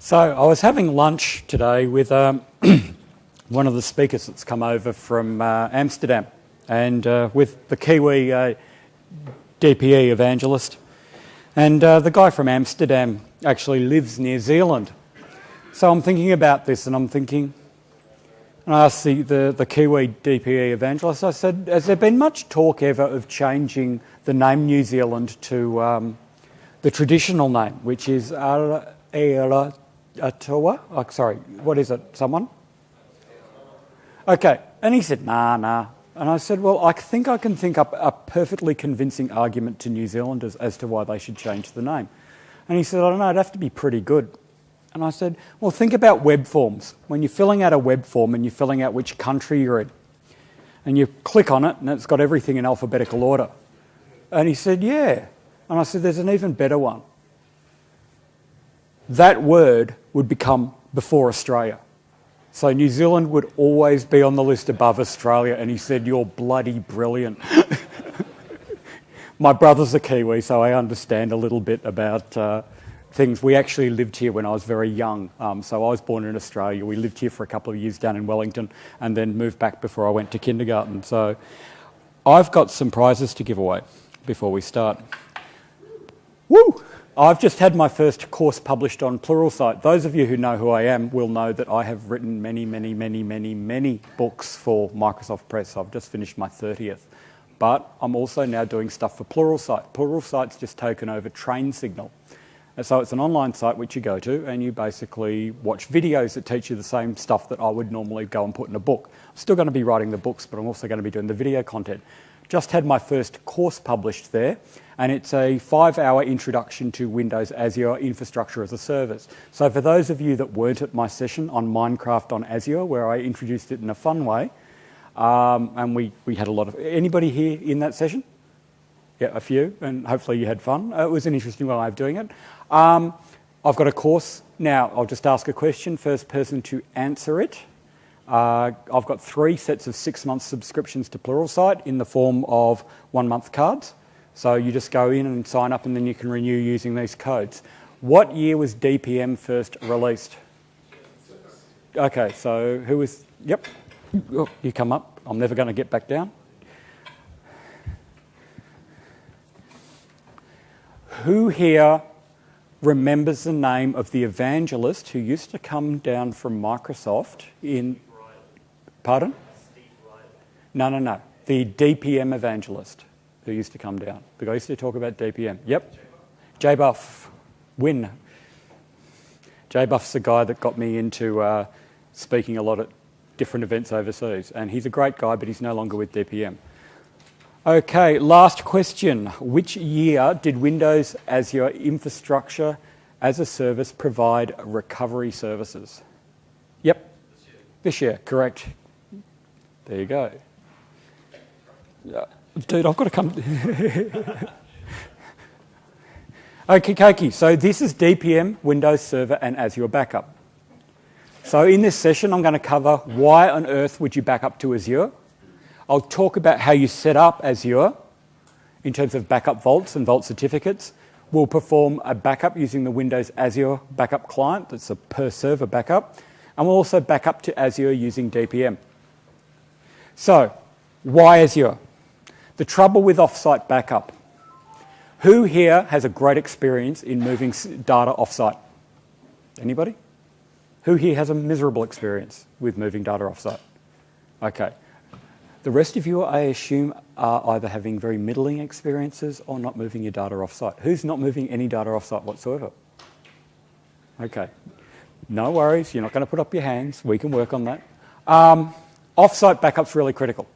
So I was having lunch today with one of the speakers that's come over from Amsterdam, and with the Kiwi DPE evangelist. And the guy from Amsterdam actually lives near Zealand. So I'm thinking about this, and I asked the Kiwi DPE evangelist, I said, has there been much talk ever of changing the name New Zealand to the traditional name, which is Aotearoa? Oh, sorry, what is it? Someone? Okay. And he said, nah. And I said, well, I think I can think up a perfectly convincing argument to New Zealanders as to why they should change the name. And he said, I don't know, it'd have to be pretty good. And I said, well, think about web forms. When you're filling out a web form and you're filling out which country you're in, and you click on it and it's got everything in alphabetical order. And he said, yeah. And I said, there's an even better one. That word would become before Australia. So New Zealand would always be on the list above Australia. And he said, you're bloody brilliant. My brother's a Kiwi, so I understand a little bit about things. We actually lived here when I was very young. So I was born in Australia. We lived here for a couple of years down in Wellington and then moved back before I went to kindergarten. So I've got some prizes to give away before we start. Woo! I've just had my first course published on Pluralsight. Those of you who know who I am will know that I have written many books for Microsoft Press. I've just finished my 30th. But I'm also now doing stuff for Pluralsight. Pluralsight's just taken over Train Signal. And so it's an online site which you go to and you basically watch videos that teach you the same stuff that I would normally go and put in a book. I'm still going to be writing the books, but I'm also going to be doing the video content. Just had my first course published there, and it's a 5-hour introduction to Windows Azure Infrastructure as a Service. So for those of you that weren't at my session on Minecraft on Azure, where I introduced it in a fun way, and we had a lot of... Anybody here in that session? Yeah, a few, and hopefully you had fun. It was an interesting way of doing it. I've got a course now. I'll just ask a question, first person to answer it. I've got 3 sets of 6-month subscriptions to Pluralsight in the form of 1-month cards. So you just go in and sign up and then you can renew using these codes. What year was DPM first released? Okay, so who was... Yep, oh, you come up. I'm never going to get back down. Who here remembers the name of the evangelist who used to come down from Microsoft in... Pardon? No. The DPM evangelist who used to come down. The guy used to talk about DPM. Yep. J-Buff. Win. J-Buff's the guy that got me into speaking a lot at different events overseas. And he's a great guy, but he's no longer with DPM. Okay, last question. Which year did Windows Azure Infrastructure as a Service provide recovery services? Yep. This year, correct. There you go. Dude, I've got to come... Okay, so this is DPM, Windows Server and Azure Backup. So in this session, I'm going to cover why on earth would you back up to Azure. I'll talk about how you set up Azure in terms of backup vaults and vault certificates. We'll perform a backup using the Windows Azure Backup Client. That's a per server backup. And we'll also back up to Azure using DPM. So, why Azure? The trouble with offsite backup. Who here has a great experience in moving data offsite? Anybody? Who here has a miserable experience with moving data offsite? Okay. The rest of you, I assume, are either having very middling experiences or not moving your data offsite. Who's not moving any data offsite whatsoever? Okay. No worries. You're not going to put up your hands. We can work on that. Offsite backup's really critical.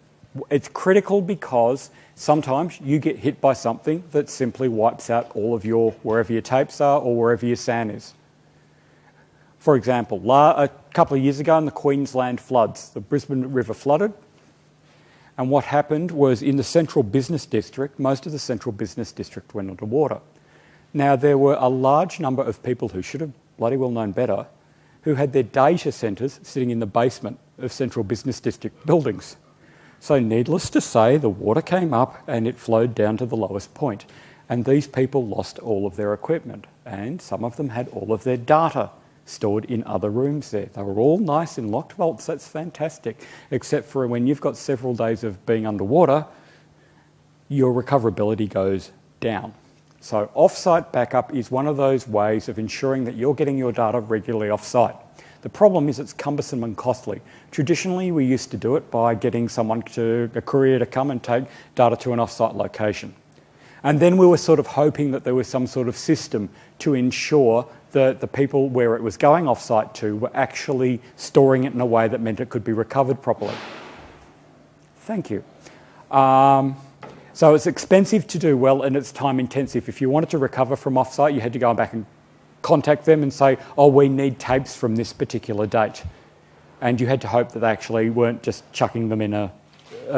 It's critical because sometimes you get hit by something that simply wipes out all of your, wherever your tapes are or wherever your SAN is. For example, a couple of years ago in the Queensland floods, the Brisbane River flooded. And what happened was in the central business district, most of the central business district went under water. Now, there were a large number of people who should have bloody well known better, who had their data centres sitting in the basement of central business district buildings. So needless to say, the water came up and it flowed down to the lowest point. And these people lost all of their equipment. And some of them had all of their data stored in other rooms there. They were all nice in locked vaults. That's fantastic, except for when you've got several days of being underwater, your recoverability goes down. So off-site backup is one of those ways of ensuring that you're getting your data regularly off-site. The problem is it's cumbersome and costly. Traditionally, we used to do it by getting a courier to come and take data to an off-site location. And then we were sort of hoping that there was some sort of system to ensure that the people where it was going off-site to were actually storing it in a way that meant it could be recovered properly. Thank you. So it's expensive to do well and it's time intensive. If you wanted to recover from off-site, you had to go back and contact them and say, oh, we need tapes from this particular date. And you had to hope that they actually weren't just chucking them in a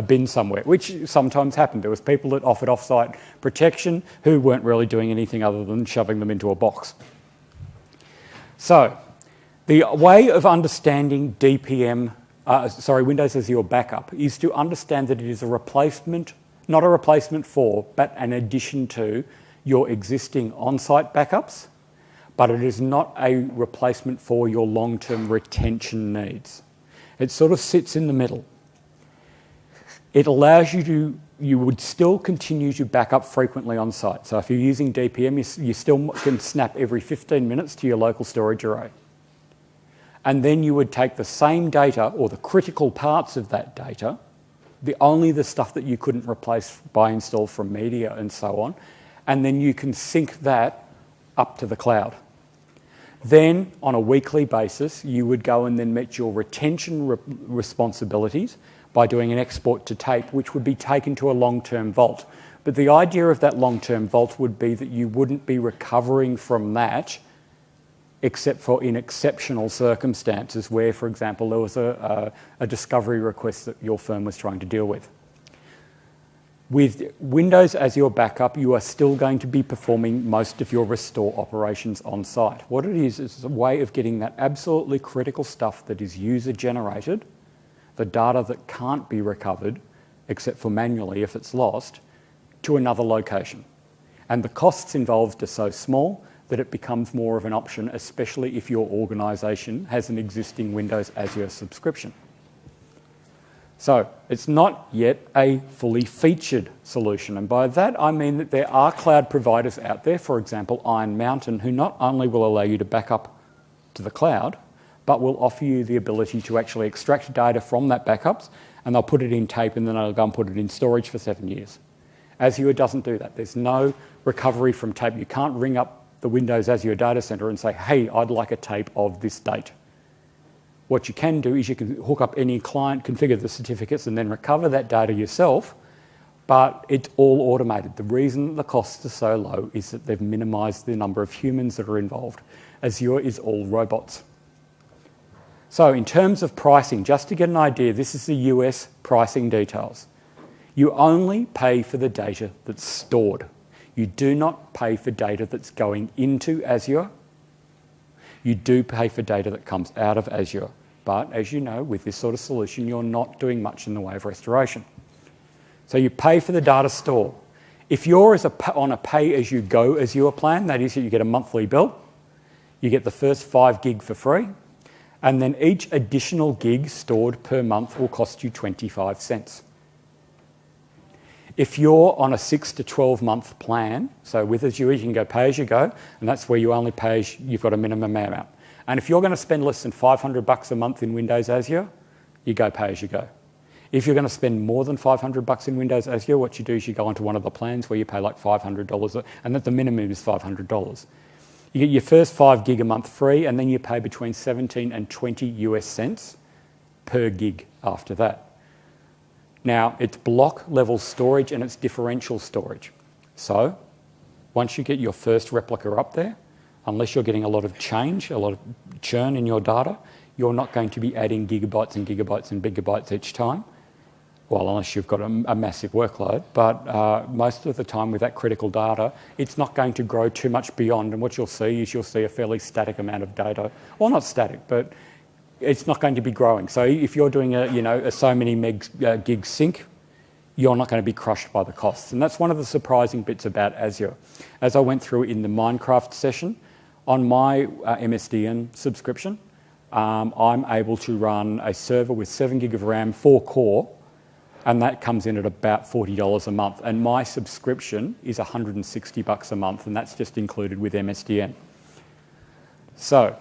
bin somewhere, which sometimes happened. There was people that offered off-site protection who weren't really doing anything other than shoving them into a box. So the way of understanding DPM, Windows Azure Backup, is to understand that it is a replacement, not a replacement for, but an addition to your existing on-site backups, but it is not a replacement for your long-term retention needs. It sort of sits in the middle. It allows you would still continue to back up frequently on site. So if you're using DPM, you still can snap every 15 minutes to your local storage array. And then you would take the same data, or the critical parts of that data, only the stuff that you couldn't replace by install from media and so on, and then you can sync that up to the cloud. Then, on a weekly basis, you would go and then meet your retention responsibilities by doing an export to tape, which would be taken to a long-term vault. But the idea of that long-term vault would be that you wouldn't be recovering from that except for in exceptional circumstances where, for example, there was a discovery request that your firm was trying to deal with. With Windows as your backup, you are still going to be performing most of your restore operations on site. What it is a way of getting that absolutely critical stuff that is user-generated, the data that can't be recovered, except for manually if it's lost, to another location. And the costs involved are so small that it becomes more of an option, especially if your organisation has an existing Windows Azure subscription. So it's not yet a fully featured solution. And by that, I mean that there are cloud providers out there, for example, Iron Mountain, who not only will allow you to back up to the cloud, but will offer you the ability to actually extract data from that backups, and they'll put it in tape and then they'll go and put it in storage for 7 years. Azure doesn't do that. There's no recovery from tape. You can't ring up the Windows Azure data center and say, hey, I'd like a tape of this date. What you can do is you can hook up any client, configure the certificates, and then recover that data yourself, but it's all automated. The reason the costs are so low is that they've minimized the number of humans that are involved. Azure is all robots. So in terms of pricing, just to get an idea, this is the US pricing details. You only pay for the data that's stored. You do not pay for data that's going into Azure. You do pay for data that comes out of Azure. But as you know, with this sort of solution, you're not doing much in the way of restoration. So you pay for the data store. If you're on a pay-as-you-go Azure plan, that is, you get a monthly bill, you get the first 5 gig for free, and then each additional gig stored per month will cost you 25 cents. If you're on a 6 to 12 month plan, so with Azure you can go pay as you go, and that's where you only pay as you've got a minimum amount. And if you're going to spend less than $500 a month in Windows Azure, you go pay as you go. If you're going to spend more than $500 in Windows Azure, what you do is you go onto one of the plans where you pay like $500, and that the minimum is $500. You get your first 5 gig a month free, and then you pay between 17 and 20 US cents per gig after that. Now, it's block level storage and it's differential storage. So, once you get your first replica up there, unless you're getting a lot of change, a lot of churn in your data, you're not going to be adding gigabytes and gigabytes and gigabytes each time. Well, unless you've got a massive workload, but most of the time with that critical data, it's not going to grow too much beyond, and what you'll see is you'll see a fairly static amount of data. Well, not static, but it's not going to be growing. So if you're doing a so many gig sync, you're not going to be crushed by the costs. And that's one of the surprising bits about Azure. As I went through in the Minecraft session, On my MSDN subscription, I'm able to run a server with 7 gig of RAM, 4 core, and that comes in at about $40 a month. And my subscription is $160 a month, and that's just included with MSDN. So,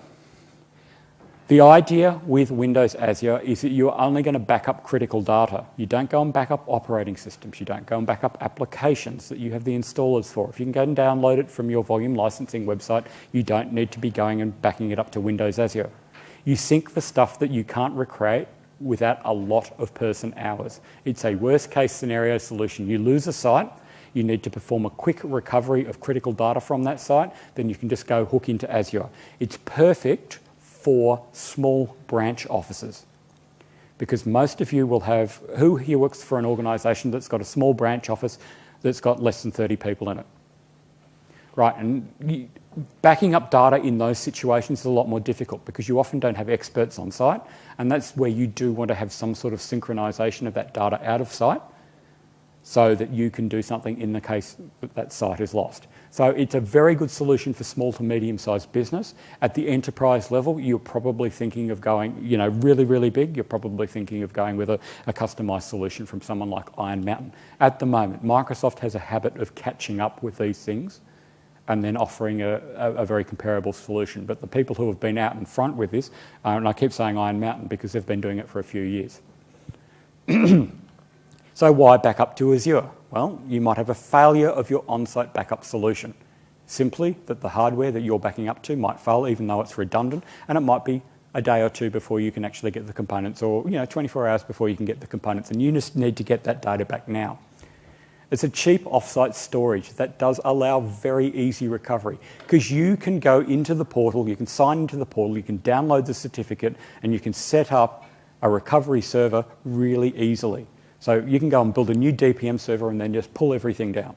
the idea with Windows Azure is that you're only going to back up critical data. You don't go and back up operating systems. You don't go and back up applications that you have the installers for. If you can go and download it from your volume licensing website, you don't need to be going and backing it up to Windows Azure. You sync the stuff that you can't recreate without a lot of person hours. It's a worst case scenario solution. You lose a site, you need to perform a quick recovery of critical data from that site, then you can just go hook into Azure. It's perfect for small branch offices, because most of you will have, who here works for an organisation that's got a small branch office that's got less than 30 people in it? Right, and backing up data in those situations is a lot more difficult because you often don't have experts on site, and that's where you do want to have some sort of synchronisation of that data out of site so that you can do something in the case that that site is lost. So it's a very good solution for small to medium-sized business. At the enterprise level, you're probably thinking of going, really, really big. You're probably thinking of going with a customised solution from someone like Iron Mountain. At the moment, Microsoft has a habit of catching up with these things and then offering a very comparable solution. But the people who have been out in front with this, and I keep saying Iron Mountain because they've been doing it for a few years. So why back up to Azure? Well, you might have a failure of your on-site backup solution. Simply that the hardware that you're backing up to might fail even though it's redundant, and it might be a day or two before you can actually get the components, or 24 hours before you can get the components, and you just need to get that data back now. It's a cheap off-site storage that does allow very easy recovery, because you can go into the portal, you can sign into the portal, you can download the certificate, and you can set up a recovery server really easily. So you can go and build a new DPM server and then just pull everything down.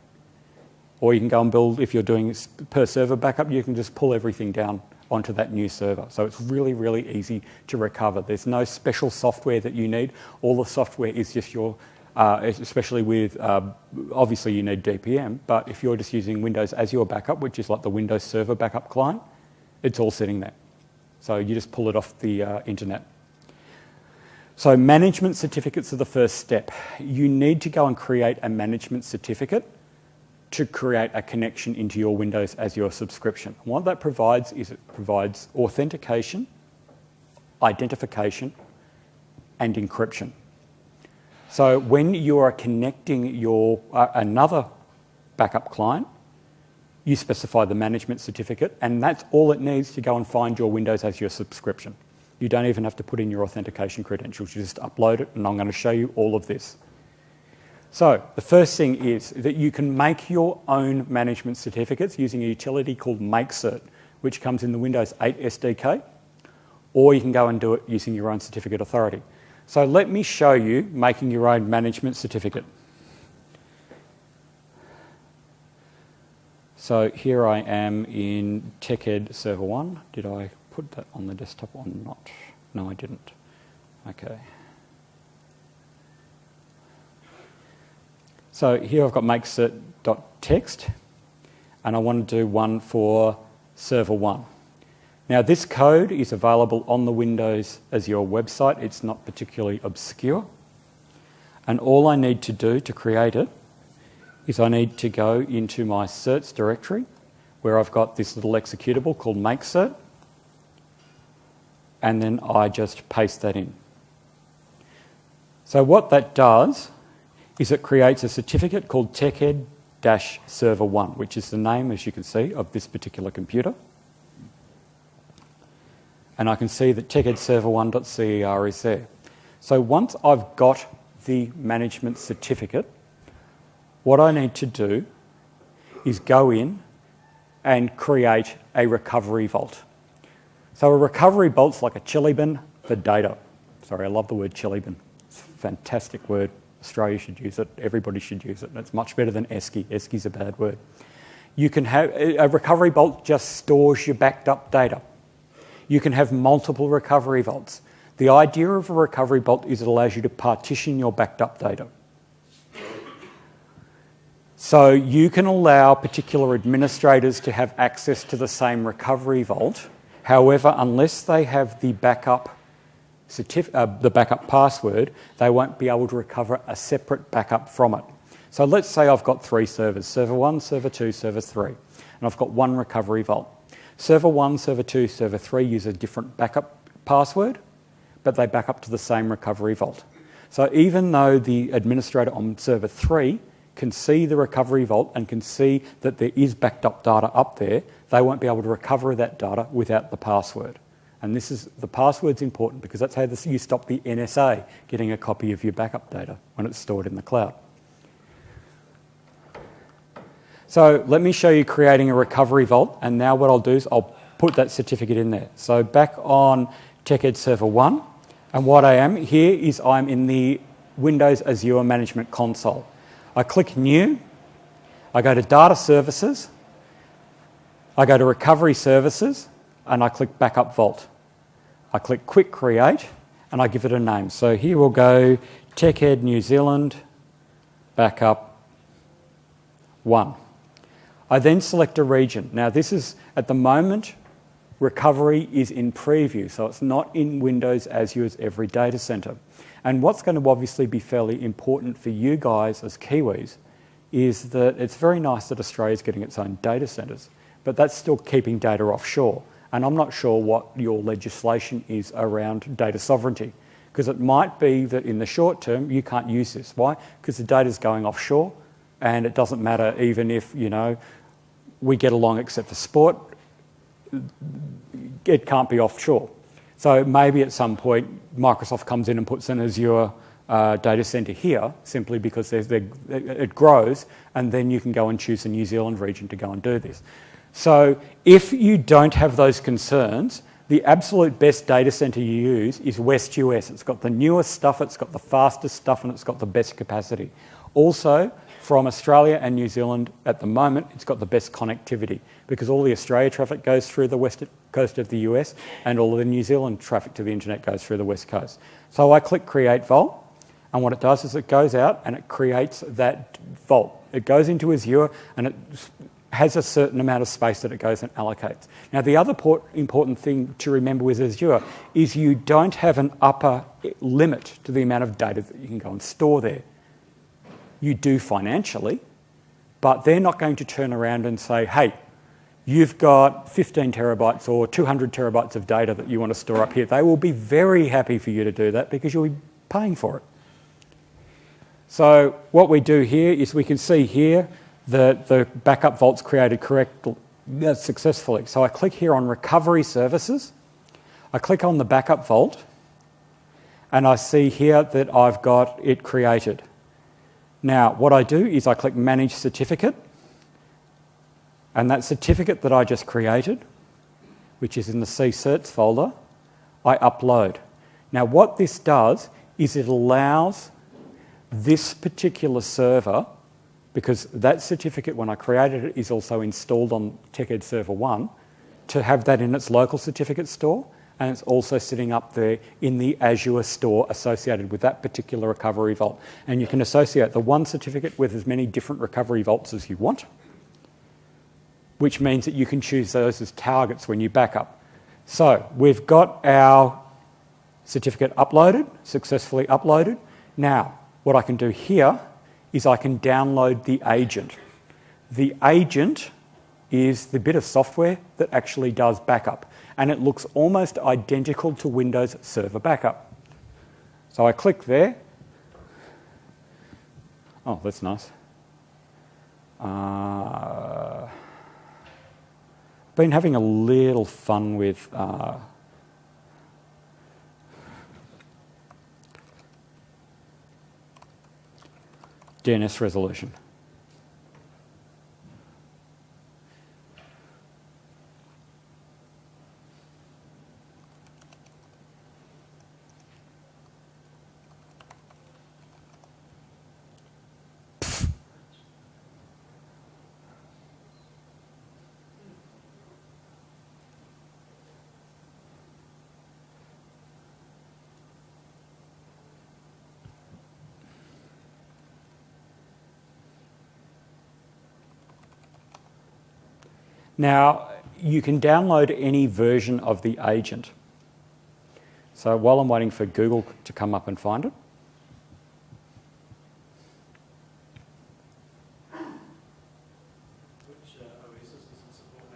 Or you can go and build, if you're doing per server backup, you can just pull everything down onto that new server. So it's really, really easy to recover. There's no special software that you need. All the software is just your, especially with, obviously you need DPM, but if you're just using Windows Azure backup, which is like the Windows Server backup client, it's all sitting there. So you just pull it off the internet. So management certificates are the first step. You need to go and create a management certificate to create a connection into your Windows Azure subscription. And what that provides is it provides authentication, identification, and encryption. So when you are connecting your another backup client, you specify the management certificate, and that's all it needs to go and find your Windows Azure subscription. You don't even have to put in your authentication credentials. You just upload it, and I'm going to show you all of this. So the first thing is that you can make your own management certificates using a utility called MakeCert, which comes in the Windows 8 SDK, or you can go and do it using your own certificate authority. So let me show you making your own management certificate. So here I am in TechEd Server 1. Did I put that on the desktop or not? No, I didn't. Okay. So here I've got makecert.txt, and I want to do one for Server 1. Now this code is available on the Windows Azure website. It's not particularly obscure. And all I need to do to create it is I need to go into my certs directory where I've got this little executable called makecert, and then I just paste that in. So what that does is it creates a certificate called TechEd-Server 1, which is the name, as you can see, of this particular computer. And I can see that TechEd-Server1.cer is there. So once I've got the management certificate, what I need to do is go in and create a recovery vault. So a recovery vault's like a chili bin for data. Sorry, I love the word chili bin. It's a fantastic word. Australia should use it. Everybody should use it. It's much better than esky. Esky's a bad word. You can have a recovery vault just stores your backed up data. You can have multiple recovery vaults. The idea of a recovery vault is it allows you to partition your backed up data. So you can allow particular administrators to have access to the same recovery vault. However, unless they have the backup password, they won't be able to recover a separate backup from it. So let's say I've got 3 servers, server 1, server 2, server 3, and I've got one recovery vault. Server 1, server 2, server 3 use a different backup password, but they back up to the same recovery vault. So even though the administrator on server 3 can see the recovery vault and can see that there is backed up data up there, they won't be able to recover that data without the password. And the password's important because that's how you stop the NSA getting a copy of your backup data when it's stored in the cloud. So let me show you creating a recovery vault, and now what I'll do is I'll put that certificate in there. So back on TechEd server 1, and what I am here is I'm in the Windows Azure Management Console. I click New, I go to Data Services, I go to Recovery Services, and I click Backup Vault. I click Quick Create, and I give it a name. So here we'll go TechEd New Zealand Backup 1. I then select a region. Now this is, at the moment, recovery is in preview, so it's not in Windows Azure's every data center. And what's going to obviously be fairly important for you guys as Kiwis is that it's very nice that Australia's getting its own data centres, but that's still keeping data offshore. And I'm not sure what your legislation is around data sovereignty, because it might be that in the short term you can't use this. Why? Because the data's going offshore, and it doesn't matter even if, we get along except for sport, it can't be offshore. So maybe at some point Microsoft comes in and puts an Azure data centre here simply because it grows, and then you can go and choose a New Zealand region to go and do this. So if you don't have those concerns, the absolute best data centre you use is West US. It's got the newest stuff, it's got the fastest stuff, and it's got the best capacity. Also, from Australia and New Zealand at the moment, it's got the best connectivity because all the Australia traffic goes through the west coast of the US and all of the New Zealand traffic to the internet goes through the west coast. So I click Create Vault, and what it does is it goes out and it creates that vault. It goes into Azure and it has a certain amount of space that it goes and allocates. Now, the other important thing to remember with Azure is you don't have an upper limit to the amount of data that you can go and store there. You do financially, but they're not going to turn around and say, hey, you've got 15 terabytes or 200 terabytes of data that you want to store up here. They will be very happy for you to do that because you'll be paying for it. So what we do here is we can see here that the backup vault's created successfully. So I click here on Recovery Services. I click on the backup vault, and I see here that I've got it created. Now, what I do is I click Manage Certificate, and that certificate that I just created, which is in the C certs folder, I upload. Now, what this does is it allows this particular server, because that certificate, when I created it, is also installed on TechEd Server 1, to have that in its local certificate store, and it's also sitting up there in the Azure store associated with that particular recovery vault. And you can associate the one certificate with as many different recovery vaults as you want, which means that you can choose those as targets when you back up. So we've got our certificate uploaded, successfully uploaded. Now, what I can do here is I can download the agent. The agent is the bit of software that actually does backup, and it looks almost identical to Windows Server Backup. So I click there. Oh, that's nice. Been having a little fun with DNS resolution. Now, you can download any version of the agent. So while I'm waiting for Google to come up and find it. Which OSs does it support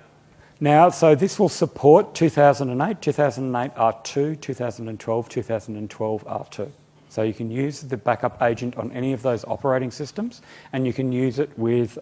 Now, so this will support 2008, 2008 R2, 2012, 2012 R2. So you can use the backup agent on any of those operating systems, and you can use it with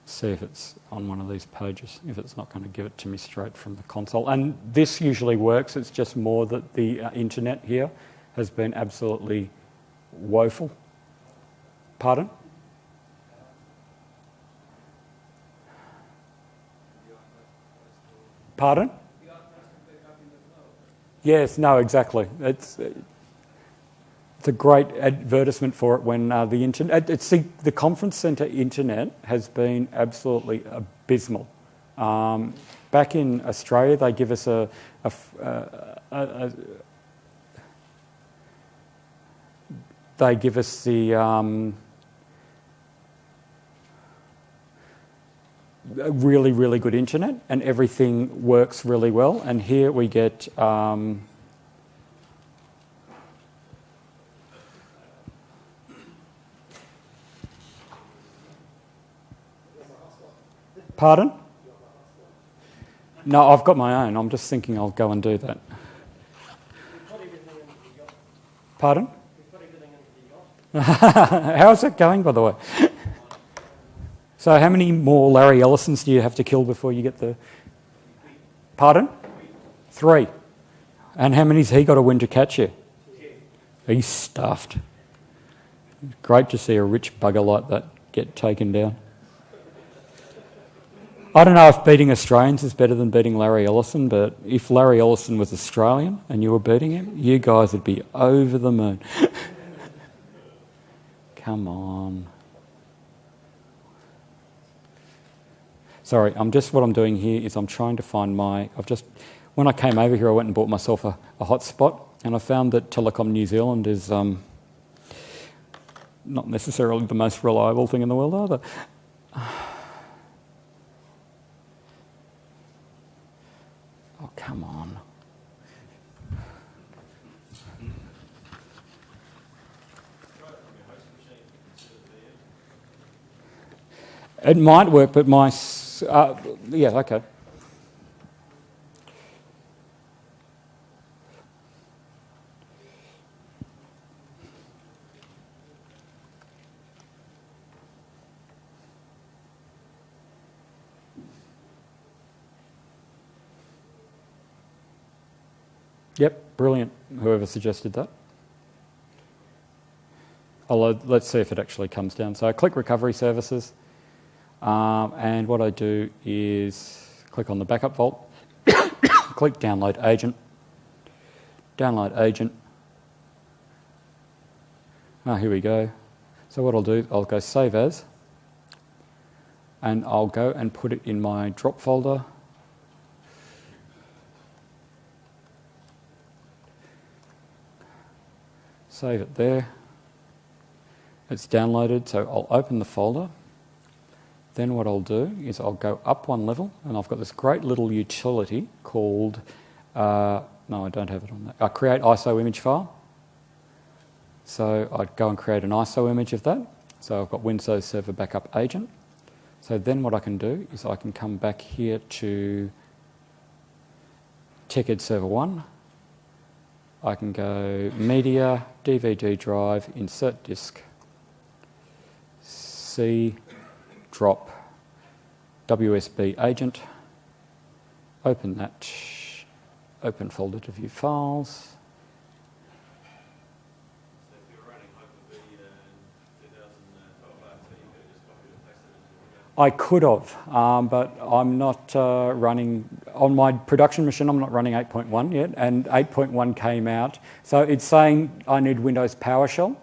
see if it's on one of these pages, if it's not going to give it to me straight from the console. And this usually works, it's just more that the internet here has been absolutely woeful. Pardon? Pardon? Yes, no, exactly. It's a great advertisement for it when the internet. The conference centre internet has been absolutely abysmal. Back in Australia, they give us they give us the really, really good internet, and everything works really well. And here we get. Pardon? No, I've got my own. I'm just thinking I'll go and do that. Pardon? How's it going, by the way? So how many more Larry Ellisons do you have to kill before you get the... Pardon? 3. And how many's he got to win to catch you? He's stuffed. Great to see a rich bugger like that get taken down. I don't know if beating Australians is better than beating Larry Ellison, but if Larry Ellison was Australian and you were beating him, you guys would be over the moon. Come on. Sorry, what I'm doing here is I'm trying to find when I came over here, I went and bought myself a hotspot, and I found that Telecom New Zealand is not necessarily the most reliable thing in the world either. Oh, come on. It might work, but yeah, okay. Yep, brilliant, whoever suggested that. Let's see if it actually comes down. So I click Recovery Services, and what I do is click on the Backup Vault, click Download Agent, here we go. So what I'll do, I'll go Save As, and I'll go and put it in my drop folder. Save it there. It's downloaded, so I'll open the folder. Then what I'll do is I'll go up one level, and I've got this great little utility called, no, I don't have it on that, Create ISO Image File. So I'd go and create an ISO image of that. So I've got Windows Server Backup Agent. So then what I can do is I can come back here to TechEd Server 1. I can go Media, DVD Drive, Insert Disk, C, Drop, WSB Agent, open that, open folder to view files. So if you were running Hyper-V in 2012 R2, you could have just copied and pasted it into the I could have, but I'm not running, on my production machine I'm not running 8.1 yet, and 8.1 came out. So it's saying I need Windows PowerShell.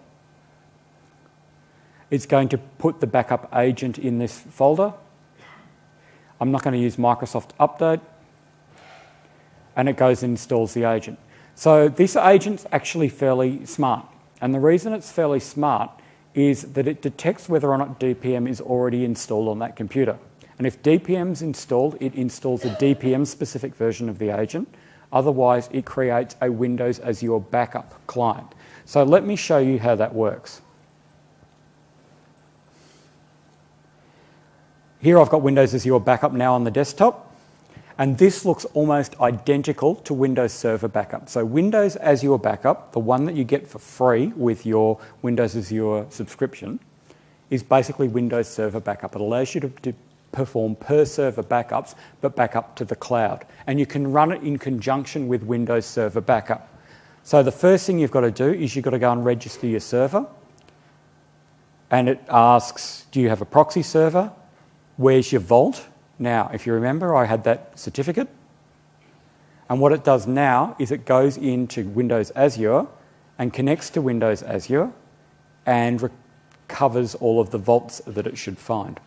It's going to put the backup agent in this folder. I'm not going to use Microsoft Update, and it goes and installs the agent. So this agent's actually fairly smart, and the reason it's fairly smart is that it detects whether or not DPM is already installed on that computer. And if DPM's installed, it installs a DPM-specific version of the agent. Otherwise, it creates a Windows Azure backup client. So let me show you how that works. Here I've got Windows Azure Backup now on the desktop, and this looks almost identical to Windows Server Backup. So Windows Azure Backup, the one that you get for free with your Windows Azure subscription, is basically Windows Server Backup. It allows you to perform per server backups, but back up to the cloud. And you can run it in conjunction with Windows Server Backup. So the first thing you've got to do is you've got to go and register your server. And it asks, do you have a proxy server? Where's your vault? Now, if you remember, I had that certificate. And what it does now is it goes into Windows Azure and connects to Windows Azure and recovers all of the vaults that it should find.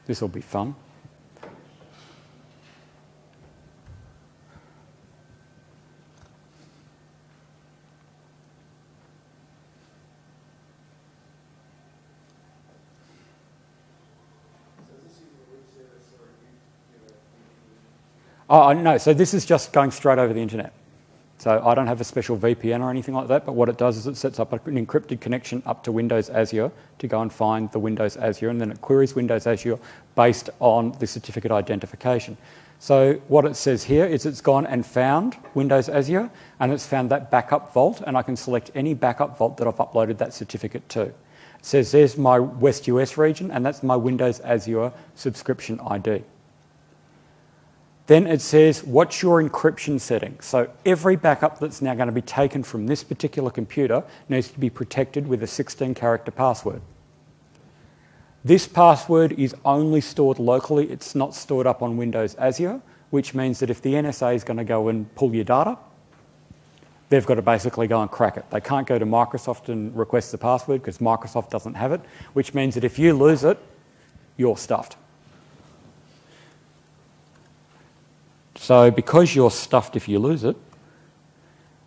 This will be fun. Oh, no, so this is just going straight over the internet. So I don't have a special VPN or anything like that, but what it does is it sets up an encrypted connection up to Windows Azure to go and find the Windows Azure, and then it queries Windows Azure based on the certificate identification. So what it says here is it's gone and found Windows Azure, and it's found that backup vault, and I can select any backup vault that I've uploaded that certificate to. It says there's my West US region, and that's my Windows Azure subscription ID. Then it says, what's your encryption setting? So every backup that's now going to be taken from this particular computer needs to be protected with a 16-character password. This password is only stored locally. It's not stored up on Windows Azure, which means that if the NSA is going to go and pull your data, they've got to basically go and crack it. They can't go to Microsoft and request the password because Microsoft doesn't have it, which means that if you lose it, you're stuffed. So because you're stuffed if you lose it,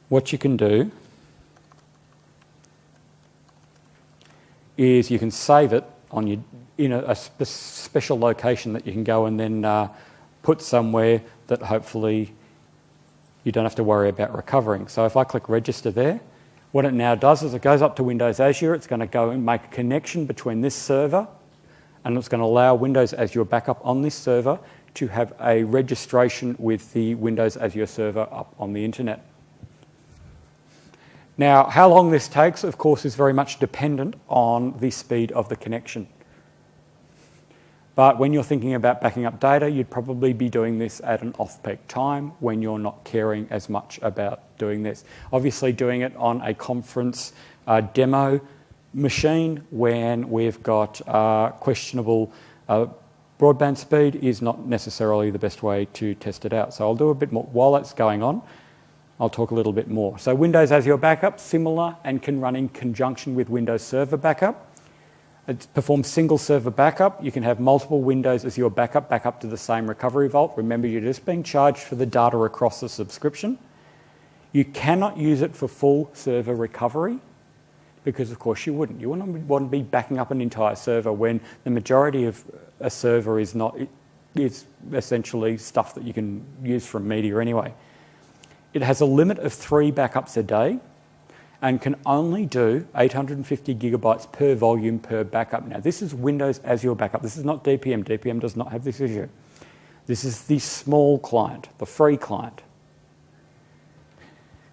what you can do is you can save it on your, in a special location that you can go and then put somewhere that hopefully you don't have to worry about recovering. So if I click register there, what it now does is it goes up to Windows Azure. It's going to go and make a connection between this server, and it's going to allow Windows Azure Backup on this server to have a registration with the Windows Azure server up on the internet. Now, how long this takes, of course, is very much dependent on the speed of the connection. But when you're thinking about backing up data, you'd probably be doing this at an off-peak time when you're not caring as much about doing this. Obviously, doing it on a conference demo machine when we've got questionable broadband speed is not necessarily the best way to test it out. So I'll do a bit more. While that's going on, I'll talk a little bit more. So Windows Azure Backup, similar and can run in conjunction with Windows Server Backup. It performs single server backup. You can have multiple Windows Azure Backup back up to the same recovery vault. Remember, you're just being charged for the data across the subscription. You cannot use it for full server recovery, because of course you wouldn't. You wouldn't want to be backing up an entire server when the majority of a server is essentially stuff that you can use from media anyway. It has a limit of 3 backups a day and can only do 850 gigabytes per volume per backup. Now this is Windows Azure Backup. This is not DPM. DPM does not have this issue. This is the small client, the free client.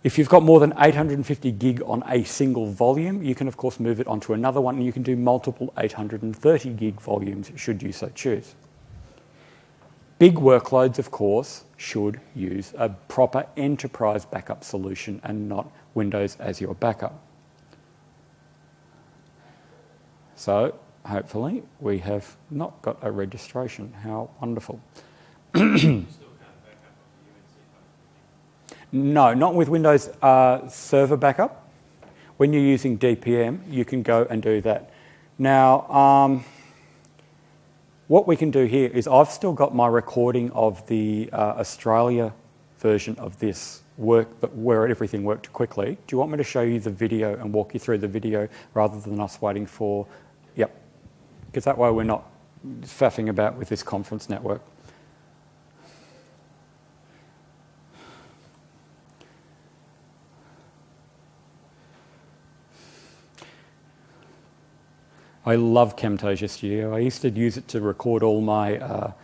If you've got more than 850 gig on a single volume, you can of course move it onto another one, and you can do multiple 830 gig volumes should you so choose. Big workloads, of course, should use a proper enterprise backup solution and not Windows Azure Backup. So hopefully we have not got a registration. How wonderful. No, not with Windows Server Backup. When you're using DPM, you can go and do that. Now, what we can do here is I've still got my recording of the Australia version of this work, but where everything worked quickly. Do you want me to show you the video and walk you through the video rather than us waiting for... Yep. Because that way we're not faffing about with this conference network. I love Camtasia Studio. I used to use it to record all my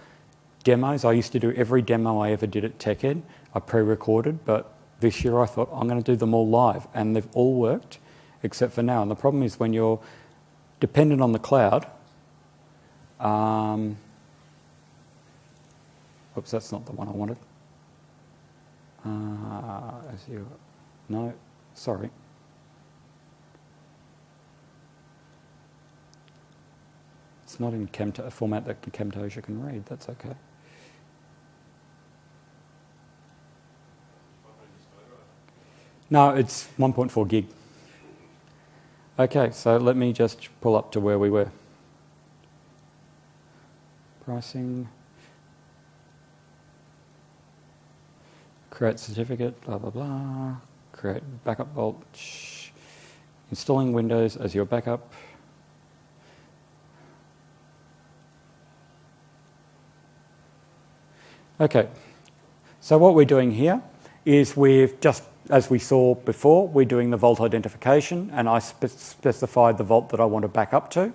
demos. I used to do every demo I ever did at TechEd. I pre-recorded, but this year I thought I'm going to do them all live, and they've all worked except for now. And the problem is when you're dependent on the cloud. Oops, that's not the one I wanted. Azure. No, sorry. It's not in a format that Camtasia can read. That's okay. No, it's 1.4 gig. Okay, so let me just pull up to where we were. Pricing. Create certificate, blah, blah, blah. Create backup vault. Installing Windows as your backup. Okay, so what we're doing here is we've just, as we saw before, we're doing the vault identification, and I specified the vault that I want to back up to.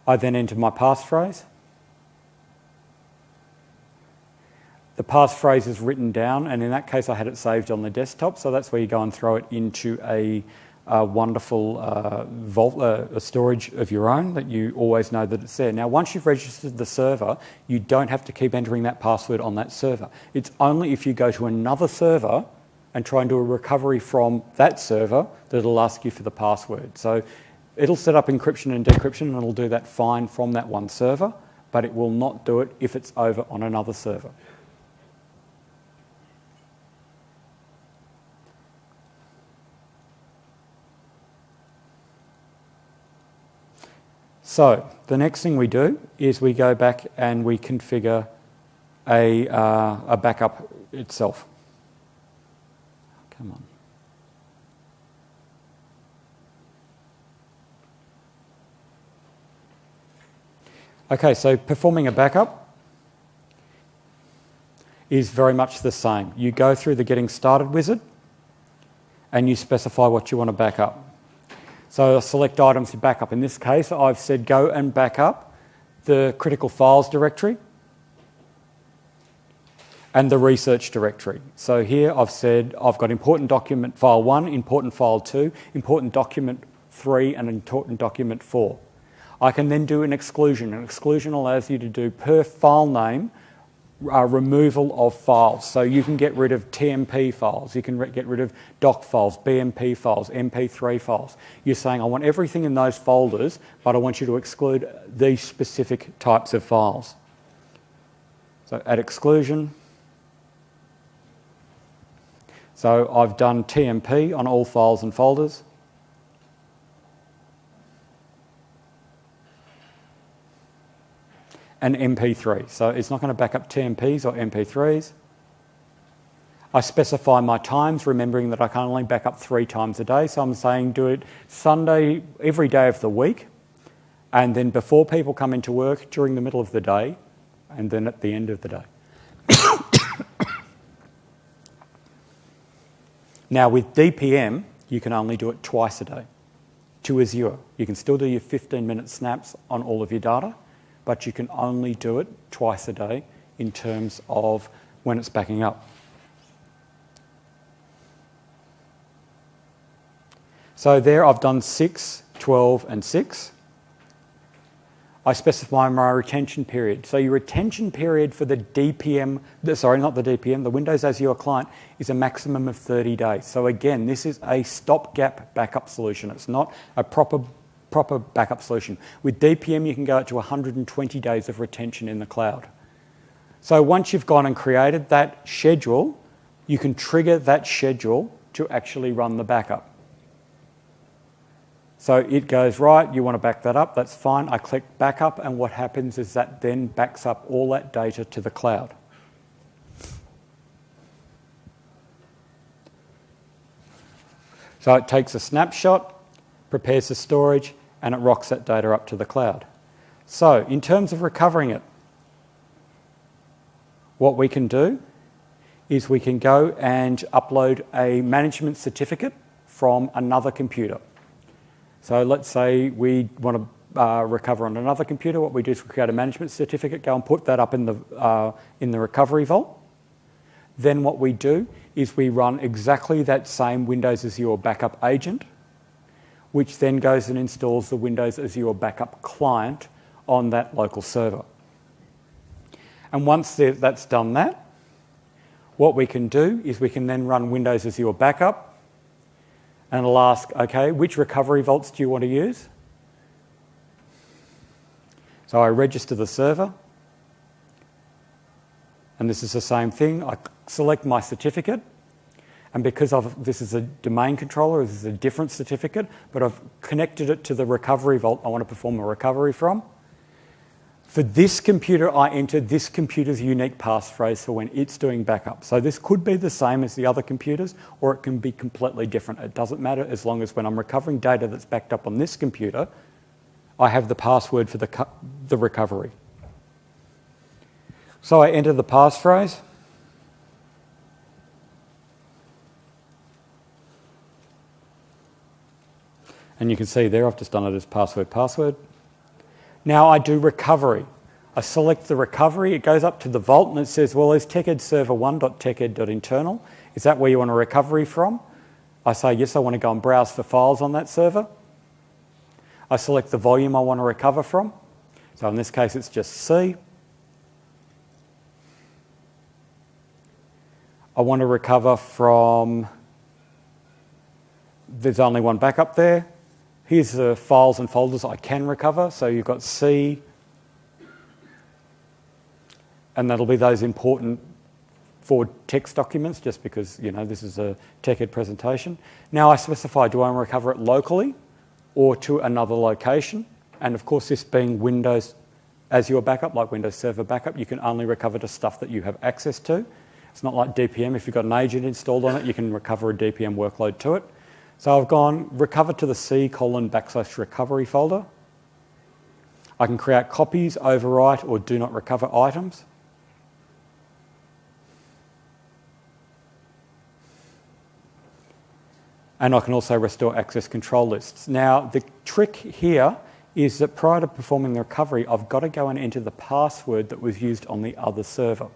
I then enter my passphrase. The passphrase is written down, and in that case I had it saved on the desktop, so that's where you go and throw it into a wonderful vault, a storage of your own that you always know that it's there. Now, once you've registered the server, you don't have to keep entering that password on that server. It's only if you go to another server and try and do a recovery from that server that it'll ask you for the password. So it'll set up encryption and decryption, and it'll do that fine from that one server, but it will not do it if it's over on another server. So the next thing we do is we go back and we configure a backup itself. Come on. Okay, so performing a backup is very much the same. You go through the Getting Started wizard and you specify what you want to back up. So select items to back up. In this case, I've said go and back up the critical files directory and the research directory. So here I've said I've got important document file 1, important file 2, important document 3, and important document 4. I can then do an exclusion. An exclusion allows you to do per file name removal of files. So you can get rid of TMP files, you can get rid of doc files, BMP files, MP3 files. You're saying I want everything in those folders, but I want you to exclude these specific types of files. So add exclusion. So I've done TMP on all files and folders. And MP3. So it's not going to back up TMPs or MP3s. I specify my times, remembering that I can only back up 3 times a day. So I'm saying do it Sunday, every day of the week, and then before people come into work, during the middle of the day, and then at the end of the day. Now with DPM, you can only do it twice a day to Azure. You can still do your 15-minute snaps on all of your data, but you can only do it twice a day in terms of when it's backing up. So there I've done 6, 12 and 6. I specify my retention period. So your retention period for the DPM, sorry, not the DPM, the Windows Azure client is a maximum of 30 days. So again, this is a stopgap backup solution. It's not a proper backup solution. With DPM, you can go up to 120 days of retention in the cloud. So once you've gone and created that schedule, you can trigger that schedule to actually run the backup. So it goes, right, you want to back that up, that's fine. I click backup, and what happens is that then backs up all that data to the cloud. So it takes a snapshot, prepares the storage, and it rocks that data up to the cloud. So in terms of recovering it, what we can do is we can go and upload a management certificate from another computer. So let's say we want to recover on another computer. What we do is we create a management certificate, go and put that up in the recovery vault. Then what we do is we run exactly that same Windows Azure backup agent, which then goes and installs the Windows Azure backup client on that local server. And once that's done that, what we can do is we can then run Windows Azure backup, and it'll ask, okay, which recovery vaults do you want to use? So I register the server, and this is the same thing. I select my certificate, and because this is a domain controller, this is a different certificate, but I've connected it to the recovery vault I want to perform a recovery from. For this computer, I enter this computer's unique passphrase for when it's doing backup. So this could be the same as the other computers, or it can be completely different. It doesn't matter as long as when I'm recovering data that's backed up on this computer, I have the password for the recovery. So I enter the passphrase. And you can see there, I've just done it as password. Now I do recovery. I select the recovery, it goes up to the vault and it says, well, is TechEd server 1.teched.internal? Is that where you want a recovery from? I say, yes, I want to go and browse for files on that server. I select the volume I want to recover from. So in this case, it's just C. I want to recover from, there's only one backup there. Here's the files and folders I can recover. So you've got C, and that'll be those important for text documents, just because, you know, this is a TechEd presentation. Now I specify, do I want to recover it locally or to another location? And of course, this being Windows Azure backup, like Windows Server backup, you can only recover to stuff that you have access to. It's not like DPM. If you've got an agent installed on it, you can recover a DPM workload to it. So I've gone recover to the C:\recovery folder. I can create copies, overwrite, or do not recover items. And I can also restore access control lists. Now, the trick here is that prior to performing the recovery, I've got to go and enter the password that was used on the other server.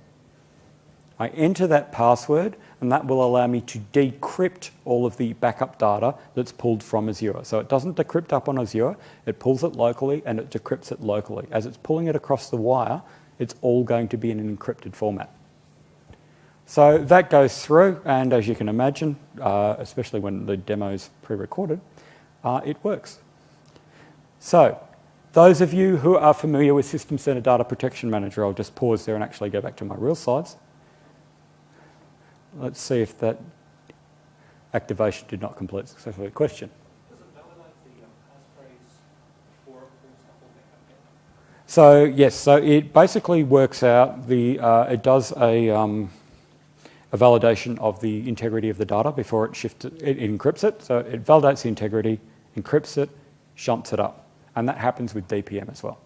I enter that password, and that will allow me to decrypt all of the backup data that's pulled from Azure. So it doesn't decrypt up on Azure, it pulls it locally and it decrypts it locally. As it's pulling it across the wire, it's all going to be in an encrypted format. So that goes through, and as you can imagine, especially when the demo's pre-recorded, it works. So those of you who are familiar with System Center Data Protection Manager, I'll just pause there and actually go back to my real slides. Let's see if that activation did not complete successfully. Question? Does it validate the passphrase for example, backup data? So yes, so it basically works out it does a validation of the integrity of the data before it encrypts it. So it validates the integrity, encrypts it, shunts it up, and that happens with DPM as well.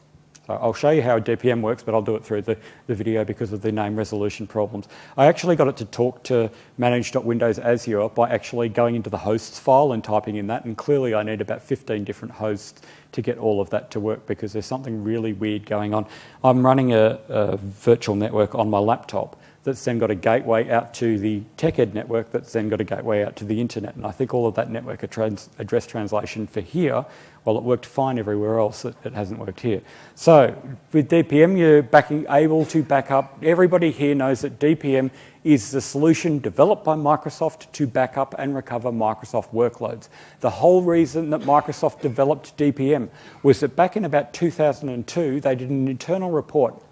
So I'll show you how DPM works, but I'll do it through the video because of the name resolution problems. I actually got it to talk to manage.windows Azure by actually going into the hosts file and typing in that, and clearly I need about 15 different hosts to get all of that to work because there's something really weird going on. I'm running a virtual network on my laptop that's then got a gateway out to the TechEd network that's then got a gateway out to the internet. And I think all of that network address translation for here, while it worked fine everywhere else, it hasn't worked here. So with DPM, you're able to back up. Everybody here knows that DPM is the solution developed by Microsoft to back up and recover Microsoft workloads. The whole reason that Microsoft developed DPM was that back in about 2002, they did an internal report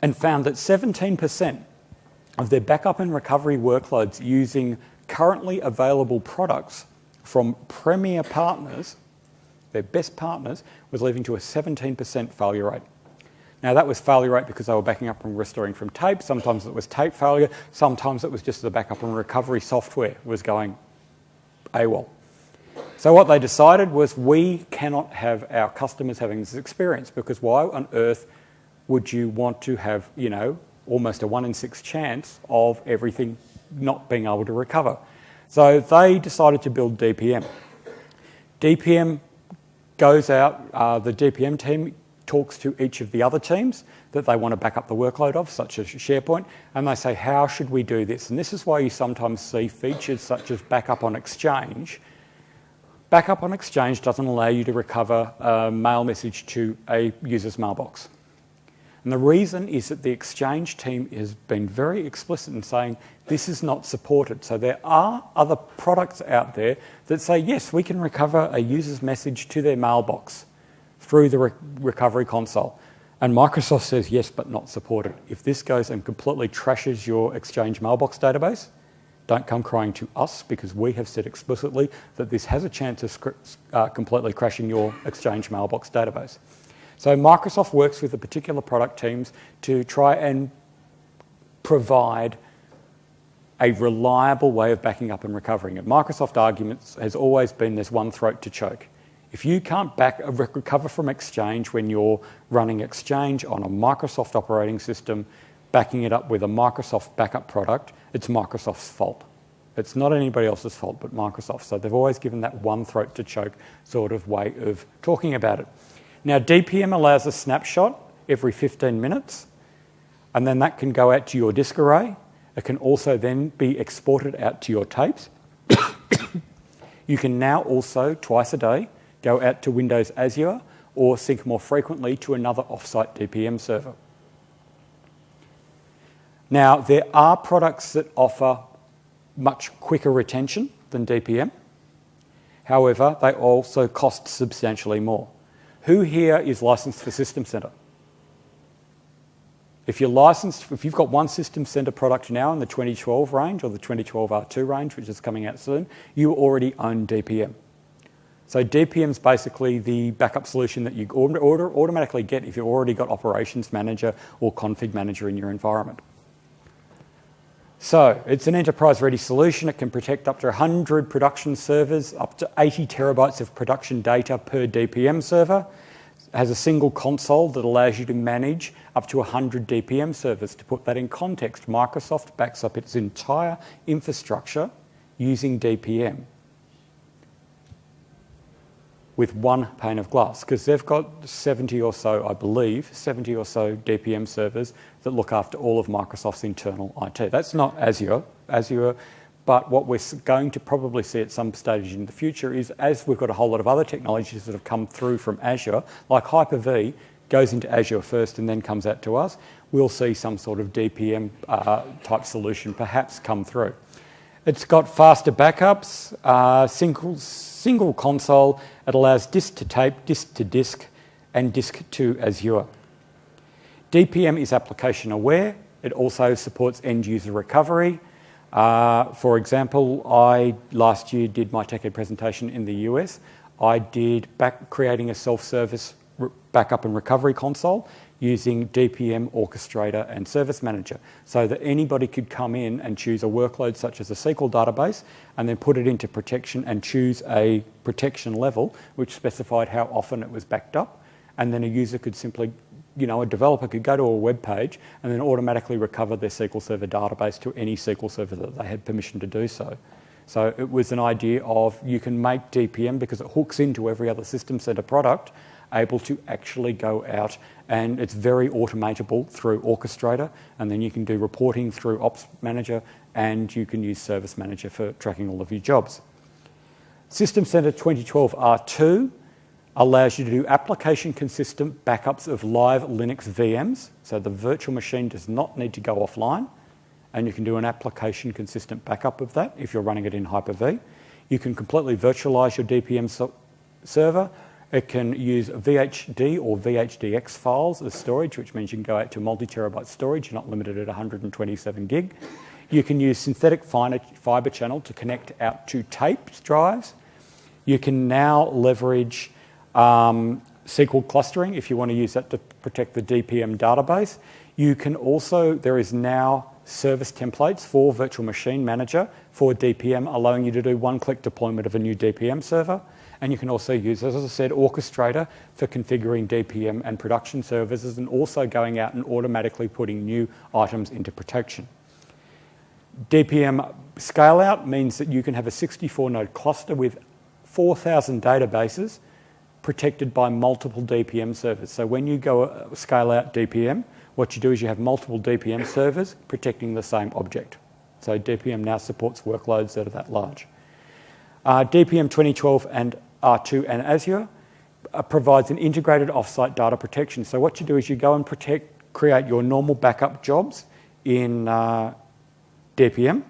and found that 17% of their backup and recovery workloads using currently available products from premier partners, their best partners, was leading to a 17% failure rate. Now, that was failure rate because they were backing up and restoring from tape. Sometimes it was tape failure. Sometimes it was just the backup and recovery software was going AWOL. So what they decided was, we cannot have our customers having this experience, because why on earth would you want to have, almost a 1 in 6 chance of everything not being able to recover? So they decided to build DPM. DPM goes out, the DPM team talks to each of the other teams that they want to back up the workload of, such as SharePoint, and they say, how should we do this? And this is why you sometimes see features such as backup on Exchange. Backup on Exchange doesn't allow you to recover a mail message to a user's mailbox. And the reason is that the Exchange team has been very explicit in saying this is not supported. So there are other products out there that say, yes, we can recover a user's message to their mailbox through the recovery console. And Microsoft says, yes, but not supported. If this goes and completely trashes your Exchange mailbox database, don't come crying to us, because we have said explicitly that this has a chance of completely crashing your Exchange mailbox database. So Microsoft works with the particular product teams to try and provide a reliable way of backing up and recovering it. Microsoft arguments has always been there's one throat to choke. If you can't recover from Exchange when you're running Exchange on a Microsoft operating system, backing it up with a Microsoft backup product, it's Microsoft's fault. It's not anybody else's fault but Microsoft. So they've always given that one throat to choke sort of way of talking about it. Now, DPM allows a snapshot every 15 minutes, and then that can go out to your disk array. It can also then be exported out to your tapes. You can now also, twice a day, go out to Windows Azure or sync more frequently to another offsite DPM server. Now, there are products that offer much quicker retention than DPM. However, they also cost substantially more. Who here is licensed for System Center? If you're licensed, if you've got one System Center product now in the 2012 range or the 2012 R2 range, which is coming out soon, you already own DPM. So DPM is basically the backup solution that you automatically get if you've already got Operations Manager or Config Manager in your environment. So it's an enterprise-ready solution. It can protect up to 100 production servers, up to 80 terabytes of production data per DPM server. It has a single console that allows you to manage up to 100 DPM servers. To put that in context, Microsoft backs up its entire infrastructure using DPM with one pane of glass, because they've got 70 or so, I believe, 70 or so DPM servers that look after all of Microsoft's internal IT. That's not Azure, but what we're going to probably see at some stage in the future is, as we've got a whole lot of other technologies that have come through from Azure, like Hyper-V goes into Azure first and then comes out to us, we'll see some sort of DPM type solution perhaps come through. It's got faster backups, single console. It allows disk to tape, disk to disk, and disk to Azure. DPM is application aware. It also supports end user recovery. For example, I last year did my TechEd presentation in the US. I did creating a self-service backup and recovery console using DPM Orchestrator and Service Manager, so that anybody could come in and choose a workload such as a SQL database and then put it into protection and choose a protection level which specified how often it was backed up, and then a user could simply, a developer could go to a web page and then automatically recover their SQL Server database to any SQL Server that they had permission to do so. So it was an idea of, you can make DPM, because it hooks into every other System Center product, able to actually go out, and it's very automatable through Orchestrator, and then you can do reporting through Ops Manager, and you can use Service Manager for tracking all of your jobs. System Center 2012 R2 allows you to do application-consistent backups of live Linux VMs, so the virtual machine does not need to go offline, and you can do an application-consistent backup of that if you're running it in Hyper-V. You can completely virtualize your DPM server, It can use VHD or VHDX files as storage, which means you can go out to multi-terabyte storage. You're not limited at 127 gig. You can use synthetic fiber channel to connect out to tape drives. You can now leverage SQL clustering if you want to use that to protect the DPM database. You can also, there is now service templates for Virtual Machine Manager for DPM, allowing you to do one-click deployment of a new DPM server. And you can also use, as I said, Orchestrator for configuring DPM and production services, and also going out and automatically putting new items into protection. DPM scale-out means that you can have a 64-node cluster with 4,000 databases protected by multiple DPM servers. So when you go scale-out DPM, what you do is you have multiple DPM servers protecting the same object. So DPM now supports workloads that are that large. DPM 2012 and R2 and Azure provides an integrated offsite data protection. So what you do is you go and create your normal backup jobs in DPM,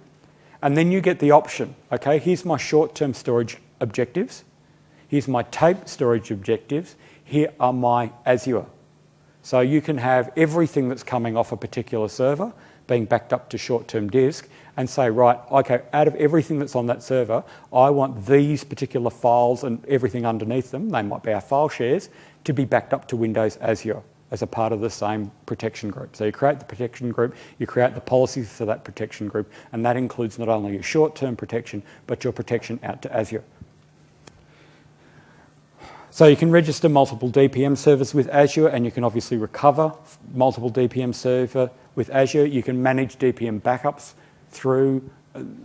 and then you get the option, okay, here's my short-term storage objectives, here's my tape storage objectives, here are my Azure. So you can have everything that's coming off a particular server being backed up to short-term disk and say, right, okay, out of everything that's on that server, I want these particular files and everything underneath them, they might be our file shares, to be backed up to Windows Azure as a part of the same protection group. So you create the protection group, you create the policies for that protection group, and that includes not only your short-term protection, but your protection out to Azure. So you can register multiple DPM servers with Azure, and you can obviously recover multiple DPM server with Azure. You can manage DPM backups through,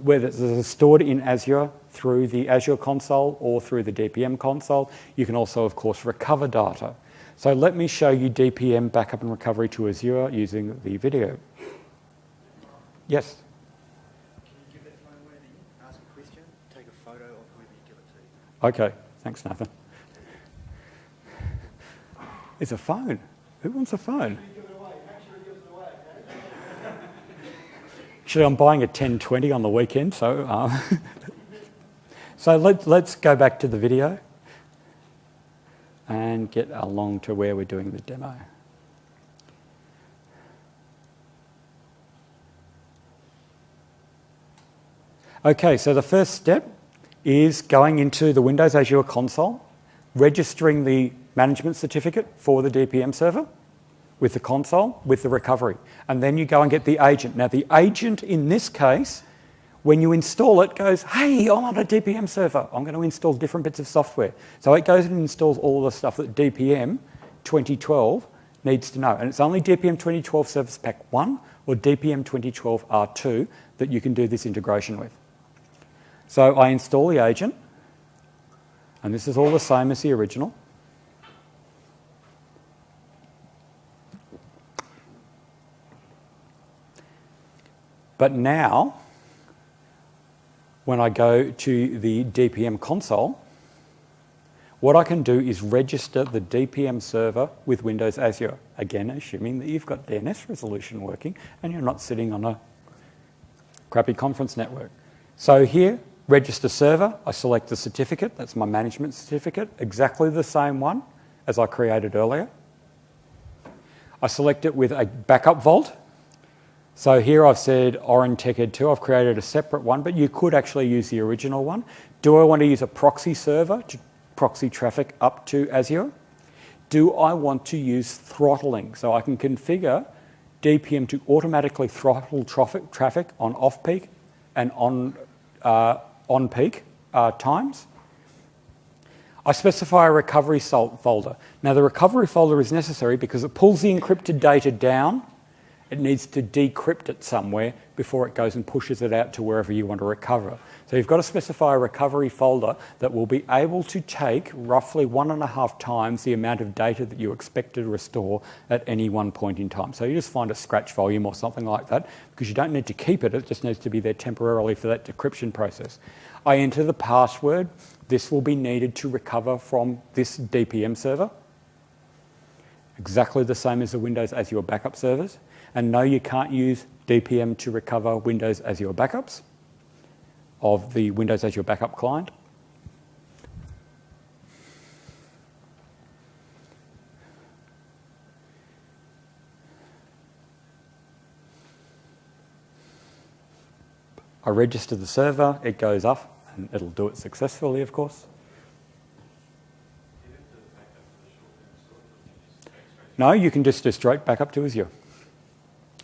whether it's stored in Azure through the Azure console or through the DPM console. You can also, of course, recover data. So let me show you DPM backup and recovery to Azure using the video. Yes? Can you give that phone away then? Ask a question, take a photo of whoever you give it to. Okay, thanks, Nathan. It's a phone. Who wants a phone? Actually, I'm buying a 1020 on the weekend, so so let's go back to the video and get along to where we're doing the demo. Okay, so the first step is going into the Windows Azure console, registering the management certificate for the DPM server with the console, with the recovery. And then you go and get the agent. Now, the agent in this case, when you install it, goes, hey, I'm on a DPM server. I'm going to install different bits of software. So it goes and installs all the stuff that DPM 2012 needs to know. And it's only DPM 2012 Service Pack 1 or DPM 2012 R2 that you can do this integration with. So I install the agent, and this is all the same as the original. But now, when I go to the DPM console, what I can do is register the DPM server with Windows Azure. Again, assuming that you've got DNS resolution working and you're not sitting on a crappy conference network. So here, register server, I select the certificate, that's my management certificate, exactly the same one as I created earlier. I select it with a backup vault. So here I've said Orin TechEd 2, I've created a separate one, but you could actually use the original one. Do I want to use a proxy server to proxy traffic up to Azure? Do I want to use throttling? So I can configure DPM to automatically throttle traffic on off-peak and on-peak times. I specify a recovery folder. Now the recovery folder is necessary because it pulls the encrypted data down. It needs to decrypt it somewhere before it goes and pushes it out to wherever you want to recover. So you've got to specify a recovery folder that will be able to take roughly 1.5 times the amount of data that you expect to restore at any one point in time. So you just find a scratch volume or something like that because you don't need to keep it, it just needs to be there temporarily for that decryption process. I enter the password. This will be needed to recover from this DPM server. Exactly the same as the Windows Azure backup servers. And no, you can't use DPM to recover Windows Azure backups of the Windows Azure backup client. I register the server, it goes up, and it'll do it successfully, of course. No, you can just do straight back up to Azure.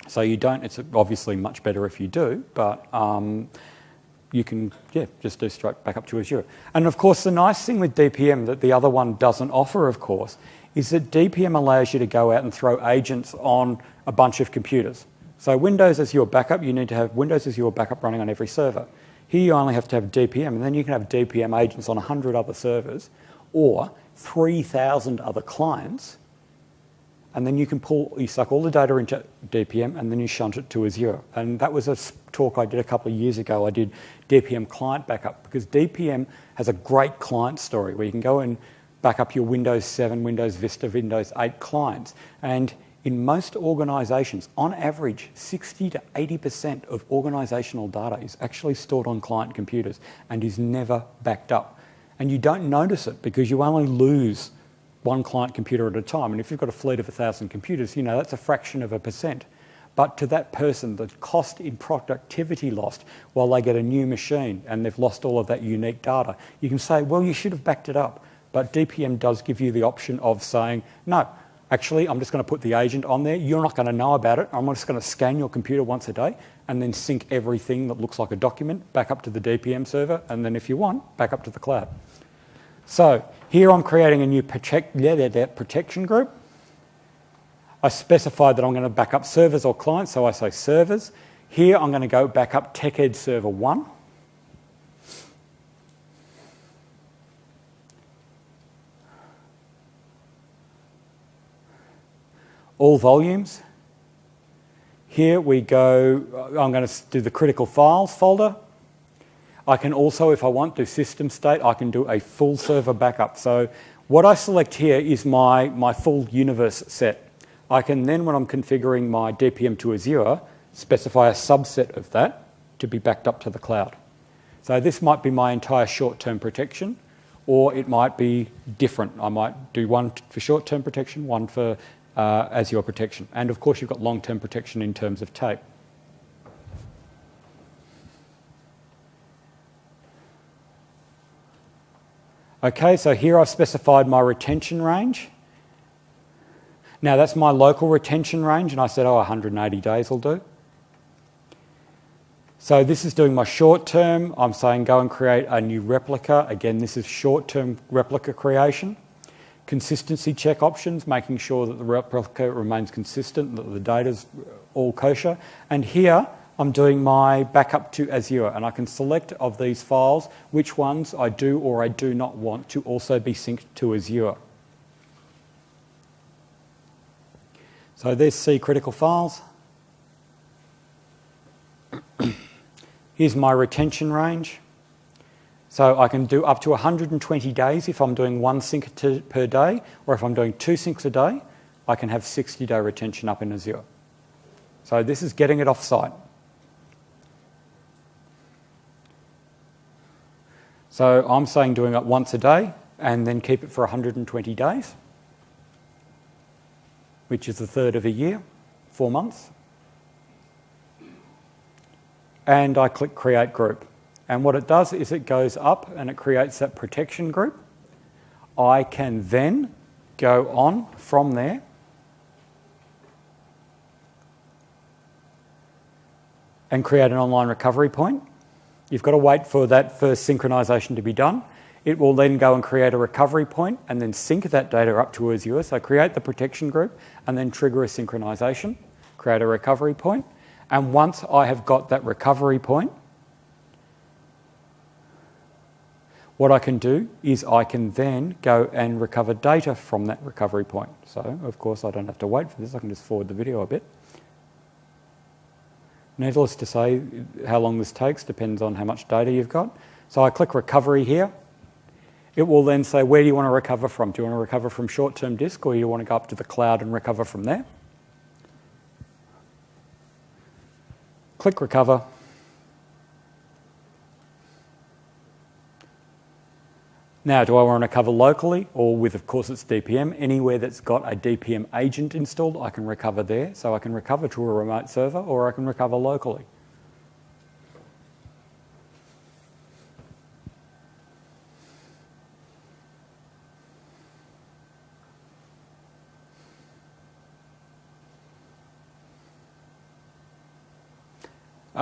So you don't, it's obviously much better if you do, but you can, just do straight back up to Azure. And of course, the nice thing with DPM that the other one doesn't offer, of course, is that DPM allows you to go out and throw agents on a bunch of computers. So Windows Azure backup, you need to have Windows Azure backup running on every server. Here you only have to have DPM, and then you can have DPM agents on 100 other servers or 3,000 other clients, and then you suck all the data into DPM and then you shunt it to Azure. And that was a talk I did a couple of years ago. I did DPM client backup because DPM has a great client story where you can go and back up your Windows 7, Windows Vista, Windows 8 clients. And in most organisations, on average, 60 to 80% of organisational data is actually stored on client computers and is never backed up. And you don't notice it because you only lose one client computer at a time. And if you've got a fleet of 1,000 computers, that's a fraction of a percent. But to that person, the cost in productivity lost while they get a new machine and they've lost all of that unique data, you can say, well, you should have backed it up. But DPM does give you the option of saying, no, actually, I'm just going to put the agent on there. You're not going to know about it. I'm just going to scan your computer once a day and then sync everything that looks like a document back up to the DPM server. And then if you want, back up to the cloud. So here I'm creating a new protection group. I specified that I'm going to back up servers or clients, so I say servers. Here I'm going to go back up TechEd server 1. All volumes. Here we go, I'm going to do the critical files folder. I can also, if I want, do system state. I can do a full server backup. So what I select here is my full universe set. I can then, when I'm configuring my DPM to Azure, specify a subset of that to be backed up to the cloud. So this might be my entire short-term protection, or it might be different. I might do one for short-term protection, one for Azure protection. And of course, you've got long-term protection in terms of tape. Okay, so here I've specified my retention range. Now that's my local retention range, and I said, 180 days will do. So this is doing my short term. I'm saying go and create a new replica. Again, this is short-term replica creation. Consistency check options, making sure that the replica remains consistent, that the data's all kosher. And here I'm doing my backup to Azure, and I can select of these files which ones I do or I do not want to also be synced to Azure. So there's C critical files. Here's my retention range. So I can do up to 120 days if I'm doing one sync per day, or if I'm doing 2 syncs a day, I can have 60-day retention up in Azure. So this is getting it off-site. So I'm saying doing it once a day and then keep it for 120 days, which is a third of a year, 4 months. And I click Create Group. And what it does is it goes up and it creates that protection group. I can then go on from there and create an online recovery point. You've got to wait for that first synchronization to be done. It will then go and create a recovery point and then sync that data up to Azure. So create the protection group and then trigger a synchronization, create a recovery point. And once I have got that recovery point, what I can do is I can then go and recover data from that recovery point. So, of course, I don't have to wait for this. I can just forward the video a bit. Needless to say, how long this takes depends on how much data you've got. So I click Recovery here. It will then say, where do you want to recover from? Do you want to recover from short-term disk, or you want to go up to the cloud and recover from there? Click Recover. Now, do I want to recover locally or with, of course, it's DPM? Anywhere that's got a DPM agent installed, I can recover there. So I can recover to a remote server or I can recover locally.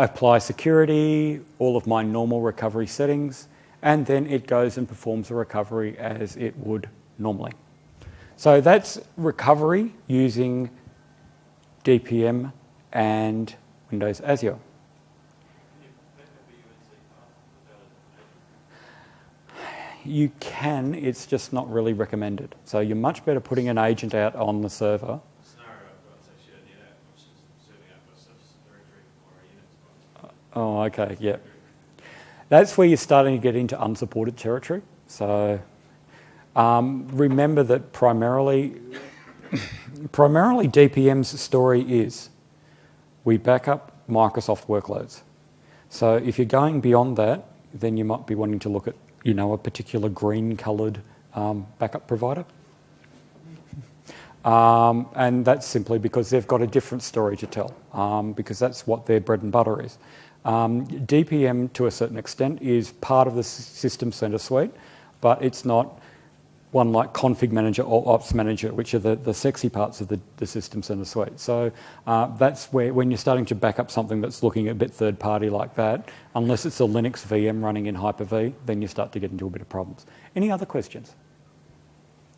apply security, all of my normal recovery settings, and then it goes and performs the recovery as it would normally. So that's recovery using DPM and Windows Azure. You can, it's just not really recommended. So you're much better putting an agent out on the server. Oh, okay, yeah. That's where you're starting to get into unsupported territory. So remember that primarily DPM's story is we back up Microsoft workloads. So if you're going beyond that, then you might be wanting to look at, a particular green-coloured backup provider. And that's simply because they've got a different story to tell, because that's what their bread and butter is. DPM, to a certain extent, is part of the System Center suite, but it's not one like Config Manager or Ops Manager, which are the sexy parts of the System Center suite. So that's where, when you're starting to back up something that's looking a bit third-party like that, unless it's a Linux VM running in Hyper-V, then you start to get into a bit of problems. Any other questions?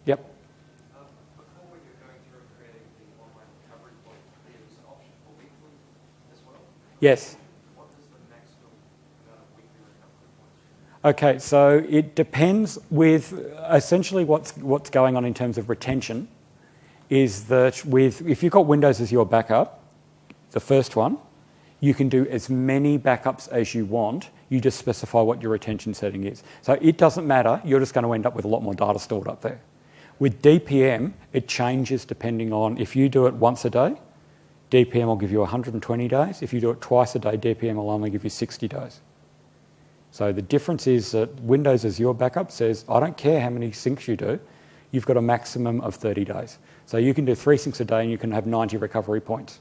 Yep. Before we were going through creating the online recovery point, there was an option for weekly as well. Yes. What is the maximum amount of weekly recovery points? Okay, so it depends with essentially what's going on in terms of retention is that if you've got Windows as your backup, the first one, you can do as many backups as you want. You just specify what your retention setting is. So it doesn't matter. You're just going to end up with a lot more data stored up there. With DPM, it changes depending on if you do it once a day, DPM will give you 120 days. If you do it twice a day, DPM will only give you 60 days. So the difference is that Windows as your backup says, I don't care how many syncs you do, you've got a maximum of 30 days. So you can do 3 syncs a day and you can have 90 recovery points.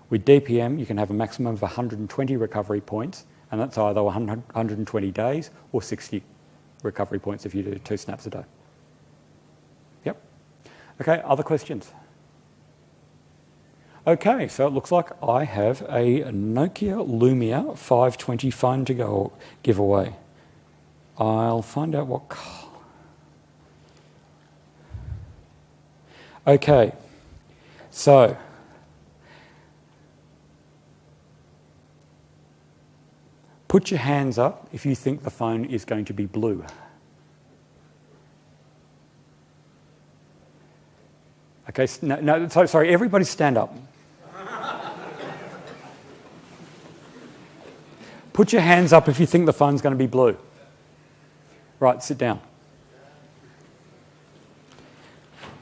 With DPM, you can have a maximum of 120 recovery points, and that's either 120 days or 60 recovery points if you do 2 snaps a day. Yep. Okay, other questions? Okay, so it looks like I have a Nokia Lumia 520 phone to give away. I'll find out what... Okay, so... Put your hands up if you think the phone is going to be blue. Okay, sorry, everybody stand up. Put your hands up if you think the phone's going to be blue. Right, sit down.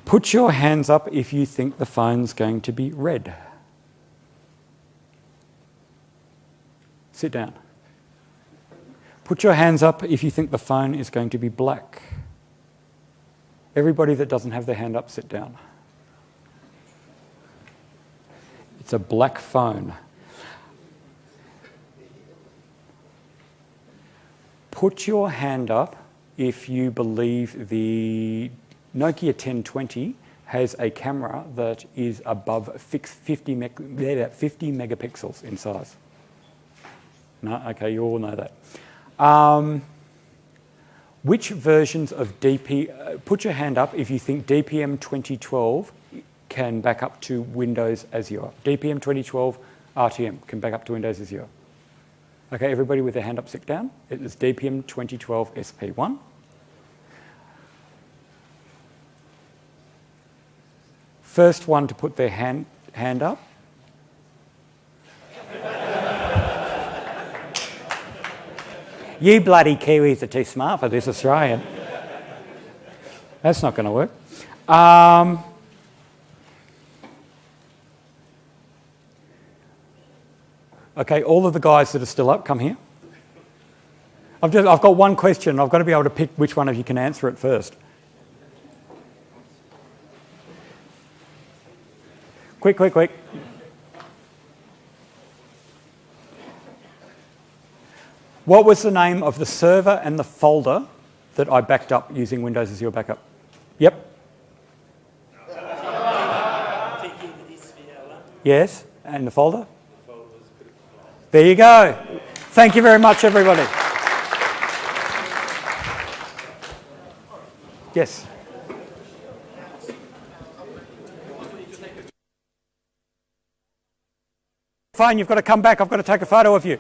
Put your hands up if you think the phone's going to be red. Sit down. Put your hands up if you think the phone is going to be black. Everybody that doesn't have their hand up, sit down. It's a black phone. Put your hand up if you believe the Nokia 1020 has a camera that is above 50 megapixels in size. No? Okay, you all know that. Which versions of put your hand up if you think DPM 2012 can back up to Windows Azure. DPM 2012 RTM can back up to Windows Azure. Okay, everybody with their hand up, sit down. It is DPM 2012 SP1. First one to put their hand up. You bloody Kiwis are too smart for this, Australian. That's not going to work. Okay, all of the guys that are still up, come here. I've got one question. I've got to be able to pick which one of you can answer it first. Quick, quick, quick. What was the name of the server and the folder that I backed up using Windows as your backup? Yep. Yes, and the folder? There you go. Thank you very much, everybody. Yes. Fine, you've got to come back. I've got to take a photo of you.